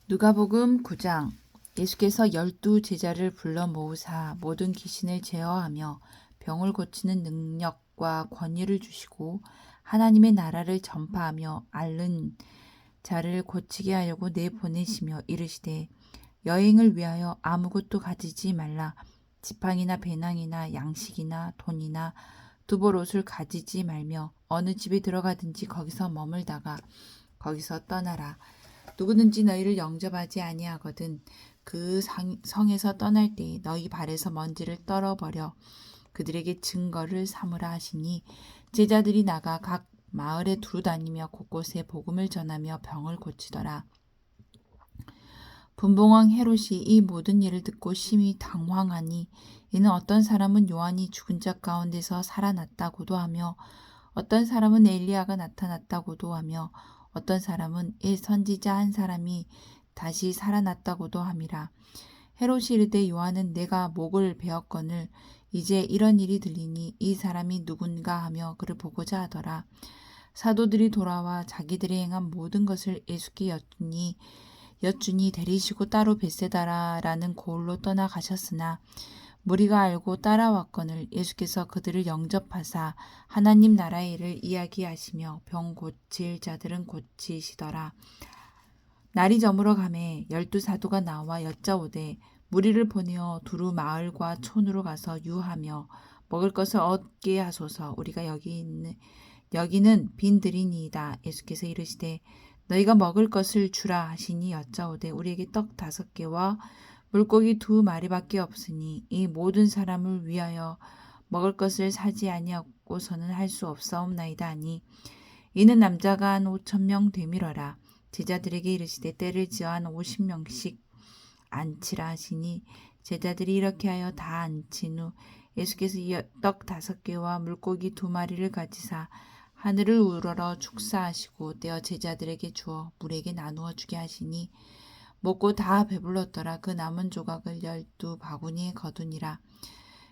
누가복음 9장. 예수께서 12 제자를 불러 모으사 모든 귀신을 제어하며 병을 고치는 능력과 권위를 주시고 하나님의 나라를 전파하며 앓는 자를 고치게 하려고 내보내시며 이르시되 여행을 위하여 아무것도 가지지 말라. 지팡이나 배낭이나 양식이나 돈이나 두벌 옷을 가지지 말며 어느 집에 들어가든지 거기서 머물다가 거기서 떠나라. 누구든지 너희를 영접하지 아니하거든 그 성에서 떠날 때에 너희 발에서 먼지를 떨어버려 그들에게 증거를 삼으라 하시니 제자들이 나가 각 마을에 두루 다니며 곳곳에 복음을 전하며 병을 고치더라. 분봉왕 헤롯이 이 모든 일을 듣고 심히 당황하니 이는 어떤 사람은 요한이 죽은 자 가운데서 살아났다고도 하며 어떤 사람은 엘리야가 나타났다고도 하며 어떤 사람은 선지자 한 사람이 다시 살아났다고도 함이라. 헤롯이 이르되 요한은 내가 목을 베었거늘 이제 이런 일이 들리니 이 사람이 누군가 하며 그를 보고자 하더라. 사도들이 돌아와 자기들이 행한 모든 것을 예수께 여쭈니 데리시고 따로 벳세다라는 고을로 떠나가셨으나 무리가 알고 따라왔거늘 예수께서 그들을 영접하사 하나님 나라의 일을 이야기하시며 병 고칠 자들은 고치시더라. 날이 저물어 가매 12 사도가 나와 여짜오되 무리를 보내어 두루 마을과 촌으로 가서 유하며 먹을 것을 얻게 하소서. 우리가 여기는 빈들이니이다. 예수께서 이르시되 너희가 먹을 것을 주라 하시니 여짜오되 우리에게 떡 5개와 물고기 2마리밖에 없으니 이 모든 사람을 위하여 먹을 것을 사지 아니하고서는 할 수 없사옵나이다 하니 이는 남자가 한 5,000명 되밀어라. 제자들에게 이르시되 때를 지어 한 50명씩 앉히라 하시니 제자들이 이렇게 하여 다 앉힌 후 예수께서 떡 5개와 물고기 2마리를 가지사 하늘을 우러러 축사하시고 떼어 제자들에게 주어 물에게 나누어 주게 하시니 먹고 다 배불렀더라. 그 남은 조각을 12바구니에 거두니라.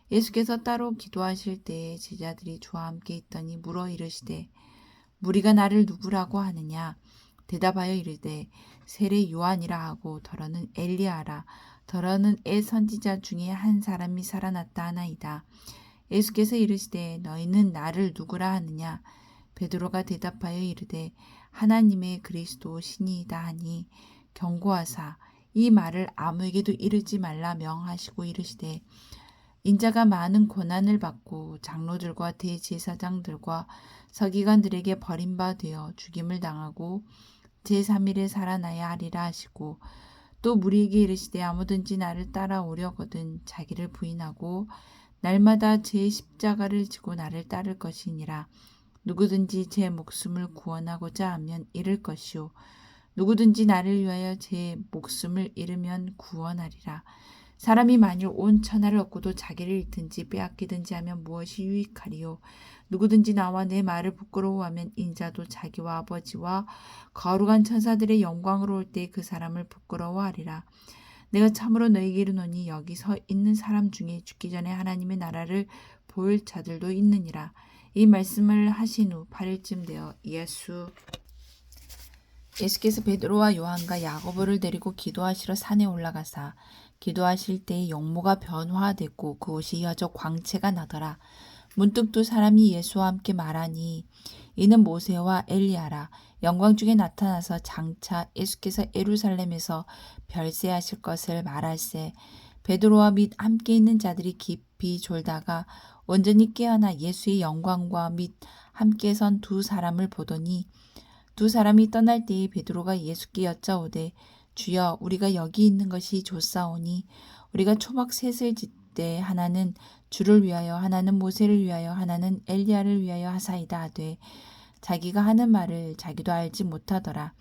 예수께서 따로 기도하실 때에 제자들이 주와 함께 있더니 물어 이르시되 무리가 나를 누구라고 하느냐? 대답하여 이르되 세례 요한이라 하고 더러는 엘리야라. 더러는 선지자 중에 한 사람이 살아났다 하나이다. 예수께서 이르시되 너희는 나를 누구라 하느냐? 베드로가 대답하여 이르되 하나님의 그리스도 신이이다 하니 경고하사 이 말을 아무에게도 이르지 말라 명하시고 이르시되 인자가 많은 고난을 받고 장로들과 대제사장들과 서기관들에게 버림바 되어 죽임을 당하고 제3일에 살아나야 하리라 하시고 또 무리에게 이르시되 아무든지 나를 따라오려거든 자기를 부인하고 날마다 제 십자가를 지고 나를 따를 것이니라. 누구든지 제 목숨을 구원하고자 하면 잃을 것이요 누구든지 나를 위하여 제 목숨을 잃으면 구원하리라. 사람이 만일 온 천하를 얻고도 자기를 잃든지 빼앗기든지 하면 무엇이 유익하리요? 누구든지 나와 내 말을 부끄러워하면 인자도 자기와 아버지와 거룩한 천사들의 영광으로 올 때 그 사람을 부끄러워하리라. 내가 참으로 너희에게 이르노니 여기 서 있는 사람 중에 죽기 전에 하나님의 나라를 보일 자들도 있느니라. 이 말씀을 하신 후 8일쯤 되어 예수께서 베드로와 요한과 야고보를 데리고 기도하시러 산에 올라가사 기도하실 때에 용모가 변화되고 그곳이 여저 광채가 나더라. 문득 2 사람이 예수와 함께 말하니 이는 모세와 엘리야라. 영광 중에 나타나서 장차 예수께서 예루살렘에서 별세하실 것을 말할세. 베드로와 및 함께 있는 자들이 깊이 졸다가 온전히 깨어나 예수의 영광과 및 함께 선 2 사람을 보더니 2 사람이 떠날 때에 베드로가 예수께 여짜오되 주여 우리가 여기 있는 것이 좋사오니 우리가 초막 셋을 짓되 하나는 주를 위하여 하나는 모세를 위하여 하나는 엘리야를 위하여 하사이다 하되 자기가 하는 말을 자기도 알지 못하더라.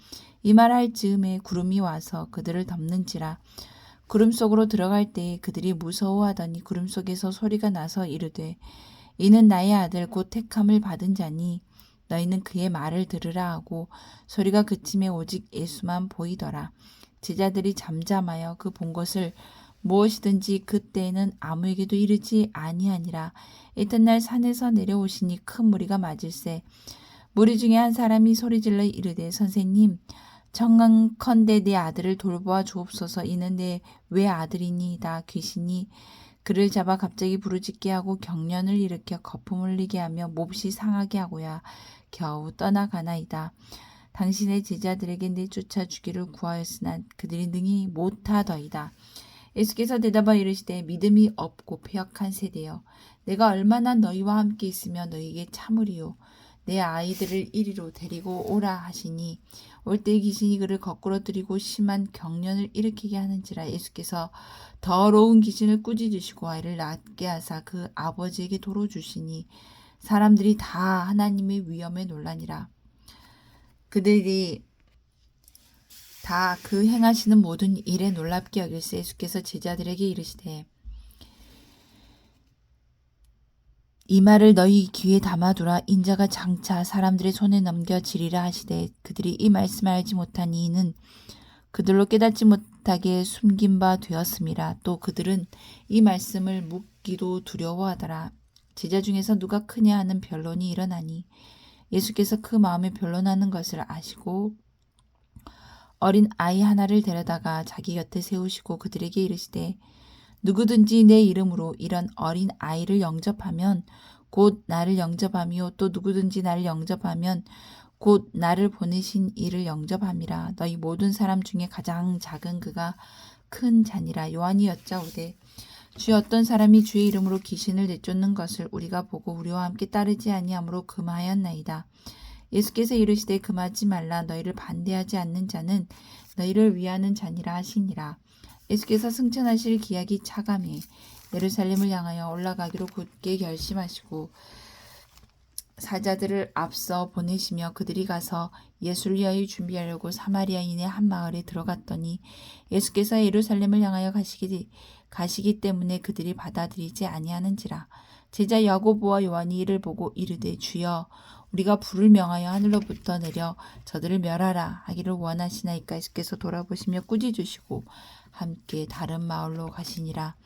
이 말할 즈음에 구름이 와서 그들을 덮는지라. 구름 속으로 들어갈 때에 그들이 무서워하더니 구름 속에서 소리가 나서 이르되 이는 나의 아들 곧 택함을 받은 자니 너희는 그의 말을 들으라 하고 소리가 그침에 오직 예수만 보이더라. 제자들이 잠잠하여 그 본 것을 무엇이든지 그때에는 아무에게도 이르지 아니하니라. 이튿날 산에서 내려오시니 큰 무리가 맞을세. 무리 중에 한 사람이 소리질러 이르되 선생님 청컨대 내 아들을 돌보아 주옵소서. 이는 내 외아들이니이다. 귀신이 그를 잡아 갑자기 부르짖게 하고 경련을 일으켜 거품을 흘리게 하며 몹시 상하게 하고야 겨우 떠나가나이다. 당신의 제자들에게 내쫓아 주기를 구하였으나 그들이 능히 못하더이다. 예수께서 대답하여 이르시되 믿음이 없고 패역한 세대여, 내가 얼마나 너희와 함께 있으며 너희에게 참으리요. 내 아이들을 이리로 데리고 오라 하시니 올 때 귀신이 그를 거꾸로 들이고 심한 경련을 일으키게 하는지라. 예수께서 더러운 귀신을 꾸짖으시고 아이를 낫게 하사 그 아버지에게 도로 주시니 사람들이 다 하나님의 위엄에 놀라니라. 그들이 다 그 행하시는 모든 일에 놀랍게 여길세. 예수께서 제자들에게 이르시되 이 말을 너희 귀에 담아두라. 인자가 장차 사람들의 손에 넘겨지리라 하시되 그들이 이 말씀을 알지 못한 이는 그들로 깨닫지 못하게 숨긴 바 되었음이라. 또 그들은 이 말씀을 묻기도 두려워하더라. 제자 중에서 누가 크냐 하는 변론이 일어나니 예수께서 그 마음에 변론하는 것을 아시고 어린 아이 하나를 데려다가 자기 곁에 세우시고 그들에게 이르시되 누구든지 내 이름으로 이런 어린 아이를 영접하면 곧 나를 영접하며 또 누구든지 나를 영접하면 곧 나를 보내신 이를 영접함이라. 너희 모든 사람 중에 가장 작은 그가 큰 자니라. 요한이 여짜오되 주여 어떤 사람이 주의 이름으로 귀신을 내쫓는 것을 우리가 보고 우리와 함께 따르지 아니하므로 금하였나이다. 예수께서 이르시되 금하지 말라. 너희를 반대하지 않는 자는 너희를 위하는 자니라 하시니라. 예수께서 승천하실 기약이 차감해 예루살렘을 향하여 올라가기로 굳게 결심하시고 사자들을 앞서 보내시며 그들이 가서 예수를 위하여 준비하려고 사마리아인의 한 마을에 들어갔더니 예수께서 예루살렘을 향하여 가시기 때문에 그들이 받아들이지 아니하는지라. 제자 야고보와 요한이 이를 보고 이르되 주여 우리가 불을 명하여 하늘로부터 내려 저들을 멸하라 하기를 원하시나이까. 예수께서 돌아보시며 꾸짖으시고 함께 다른 마을로 가시니라.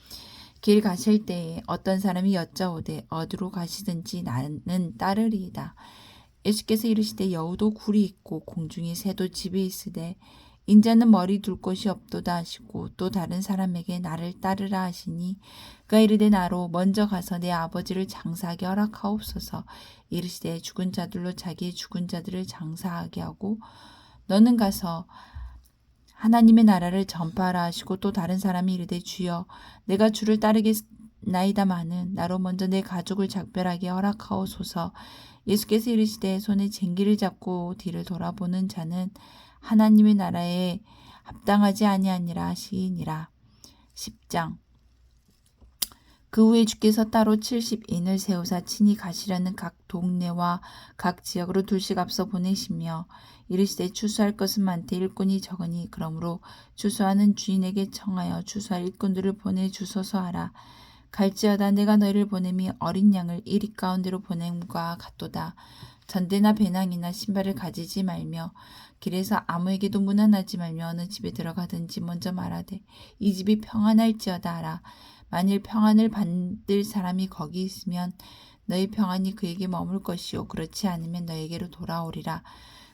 길 가실 때에 어떤 사람이 여짜오되 어디로 가시든지 나는 따르리이다. 예수께서 이르시되 여우도 굴이 있고 공중의 새도 집에 있으되 인자는 머리 둘 곳이 없도다 하시고 또 다른 사람에게 나를 따르라 하시니 그가 이르되 나로 먼저 가서 내 아버지를 장사하게 허락하옵소서. 이르시되 죽은 자들로 자기의 죽은 자들을 장사하게 하고 너는 가서 하나님의 나라를 전파하라 하시고 또 다른 사람이 이르되 주여 내가 주를 따르겠나이다마는 나로 먼저 내 가족을 작별하게 허락하옵소서. 예수께서 이르시되 손에 쟁기를 잡고 뒤를 돌아보는 자는 하나님의 나라에 합당하지 아니하니라 하시니라. 10장. 그 후에 주께서 따로 70인을 세우사 친히 가시려는 각 동네와 각 지역으로 둘씩 앞서 보내시며 이르시되 추수할 것은 많되 일꾼이 적으니 그러므로 추수하는 주인에게 청하여 추수할 일꾼들을 보내주소서 하라. 갈지어다 내가 너희를 보냄이 어린 양을 이리 가운데로 보냄과 같도다. 전대나 배낭이나 신발을 가지지 말며 길에서 아무에게도 문안하지 말며 어느 집에 들어가든지 먼저 말하되 이 집이 평안할지어다 하라. 만일 평안을 받을 사람이 거기 있으면 너희 평안이 그에게 머물 것이요 그렇지 않으면 너에게로 돌아오리라.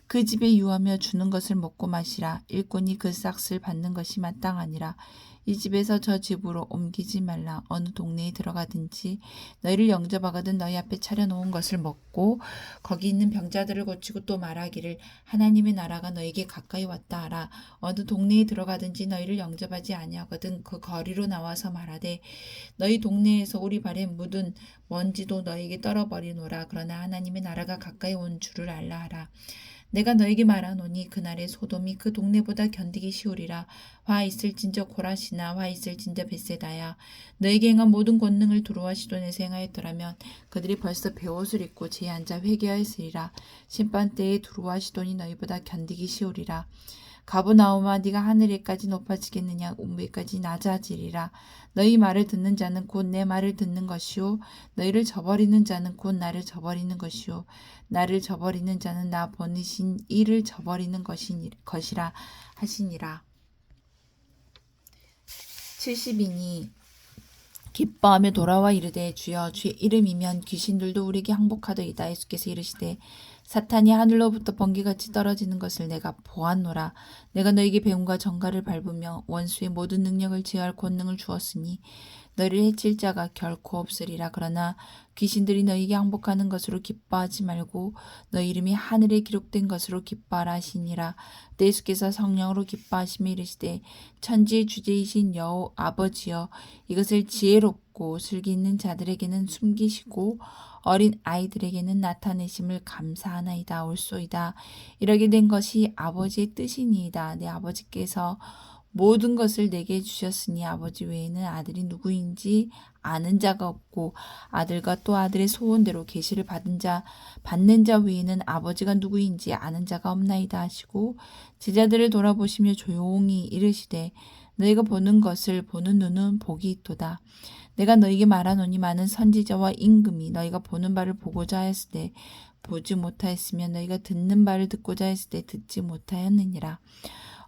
그 집에 유하며 주는 것을 먹고 마시라. 일꾼이 그 싹을 받는 것이 마땅하니라. 이 집에서 저 집으로 옮기지 말라. 어느 동네에 들어가든지 너희를 영접하거든 너희 앞에 차려놓은 것을 먹고 거기 있는 병자들을 고치고 또 말하기를 하나님의 나라가 너에게 가까이 왔다 하라. 어느 동네에 들어가든지 너희를 영접하지 아니하거든 그 거리로 나와서 말하되 너희 동네에서 우리 발에 묻은 먼지도 너희에게 떨어버리노라. 그러나 하나님의 나라가 가까이 온 줄을 알라 하라. 내가 너에게 말하노니 그날의 소돔이 그 동네보다 견디기 쉬우리라. 화 있을진저 고라시나 화 있을진저 벳세다야. 너에게 행한 모든 권능을 두로와 시돈에서 행하였더라면 그들이 벌써 베옷을 입고 제에 앉아 회개하였으리라. 심판때에 두로와 시돈이 너희보다 견디기 쉬우리라. 가버나움아 네가 하늘에까지 높아지겠느냐 우위까지 낮아지리라. 너희 말을 듣는 자는 곧 내 말을 듣는 것이요 너희를 저버리는 자는 곧 나를 저버리는 것이요 나를 저버리는 자는 나 보내신 이를 저버리는 것이라 하시니라. 70인이 기뻐하며 돌아와 이르되 주여 주의 이름이면 귀신들도 우리에게 항복하더이다. 예수께서 이르시되 사탄이 하늘로부터 번개같이 떨어지는 것을 내가 보았노라. 내가 너에게 배움과 정갈을 밟으며 원수의 모든 능력을 제어할 권능을 주었으니 너를 해칠 자가 결코 없으리라. 그러나 귀신들이 너에게 항복하는 것으로 기뻐하지 말고 너 이름이 하늘에 기록된 것으로 기뻐하라 하시니라. 또 예수께서 성령으로 기뻐하시며 이르시되 천지의 주제이신 여호 아버지여 이것을 지혜롭고 슬기 있는 자들에게는 숨기시고 어린 아이들에게는 나타내심을 감사하나이다. 옳소이다. 이러게 된 것이 아버지의 뜻이니이다. 내 아버지께서 모든 것을 내게 주셨으니 아버지 외에는 아들이 누구인지 아는 자가 없고 아들과 또 아들의 소원대로 계시를 받는 자 외에는 아버지가 누구인지 아는 자가 없나이다 하시고 제자들을 돌아보시며 조용히 이르시되 너희가 보는 것을 보는 눈은 복이 있도다. 내가 너희에게 말하노니 많은 선지자와 임금이 너희가 보는 바를 보고자 하였을 때 보지 못하였으며 너희가 듣는 바를 듣고자 했을 때 듣지 못하였느니라.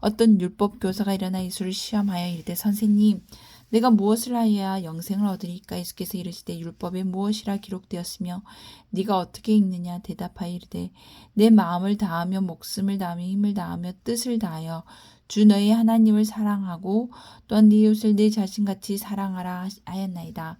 어떤 율법 교사가 일어나 예수를 시험하여 이르되 선생님 내가 무엇을 하여야 영생을 얻으리까? 예수께서 이르시되 율법에 무엇이라 기록되었으며 네가 어떻게 읽느냐? 대답하여 이르되 내 마음을 다하며 목숨을 다하며 힘을 다하며 뜻을 다하여 주 너희 하나님을 사랑하고 또한 네 이웃을 내 자신같이 사랑하라 하였나이다.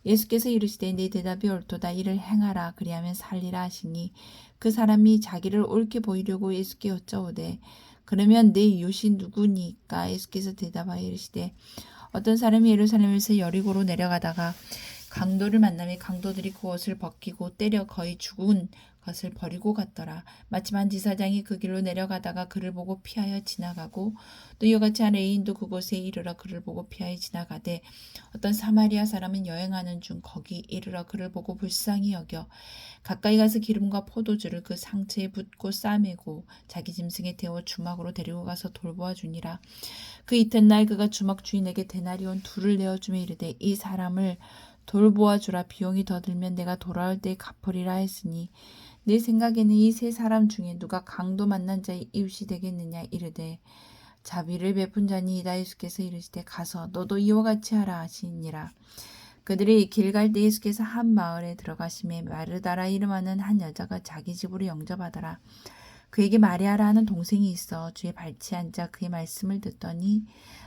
예수께서 이르시되 네 대답이 옳도다. 이를 행하라. 그리하면 살리라 하시니 그 사람이 자기를 옳게 보이려고 예수께 여쭤오되 그러면 내 이웃이 누구니까? 예수께서 대답하여 이르시되 어떤 사람이 예루살렘에서 여리고로 내려가다가 강도를 만나며 강도들이 그 옷을 벗기고 때려 거의 죽은 것을 버리고 갔더라. 마침 한 지사장이 그 길로 내려가다가 그를 보고 피하여 지나가고 또 이와 같이 한 레인도 그곳에 이르러 그를 보고 피하여 지나가되 어떤 사마리아 사람은 여행하는 중 거기 이르러 그를 보고 불쌍히 여겨 가까이 가서 기름과 포도주를 그 상처에 붓고 싸매고 자기 짐승에 태워 주막으로 데리고 가서 돌보아 주니라. 그 이튿날 그가 주막 주인에게 데나리온 2를 내어주며 이르되 이 사람을 돌보아 주라. 비용이 더 들면 내가 돌아올 때 갚으리라 했으니 내 생각에는 이 3사람 중에 누가 강도 만난 자의 이웃이 되겠느냐? 이르되 자비를 베푼 자니이다. 예수께서 이르시되 가서 너도 이와 같이 하라 하시니라. 그들이 길 갈 때 예수께서 한 마을에 들어가심에 마르다라 이름하는 한 여자가 자기 집으로 영접하더라. 그에게 마리아라 하는 동생이 있어 주의 발치에 앉아 그의 말씀을 듣더니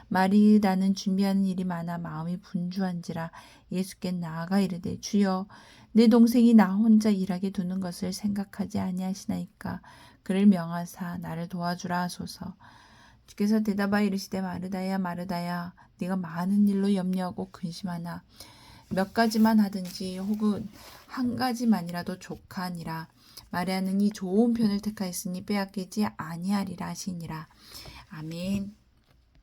마리다는 준비하는 일이 많아 마음이 분주한지라 예수께 나아가 이르되 주여 내 동생이 나 혼자 일하게 두는 것을 생각하지 아니하시나이까? 그를 명하사 나를 도와주라 하소서. 주께서 대답하여 이르시되 마르다야 마르다야 네가 많은 일로 염려하고 근심하나 몇 가지만 하든지 혹은 한 가지만이라도 족하니라. 마리아는 이 좋은 편을 택하였으니 빼앗기지 아니하리라 하시니라. 아멘.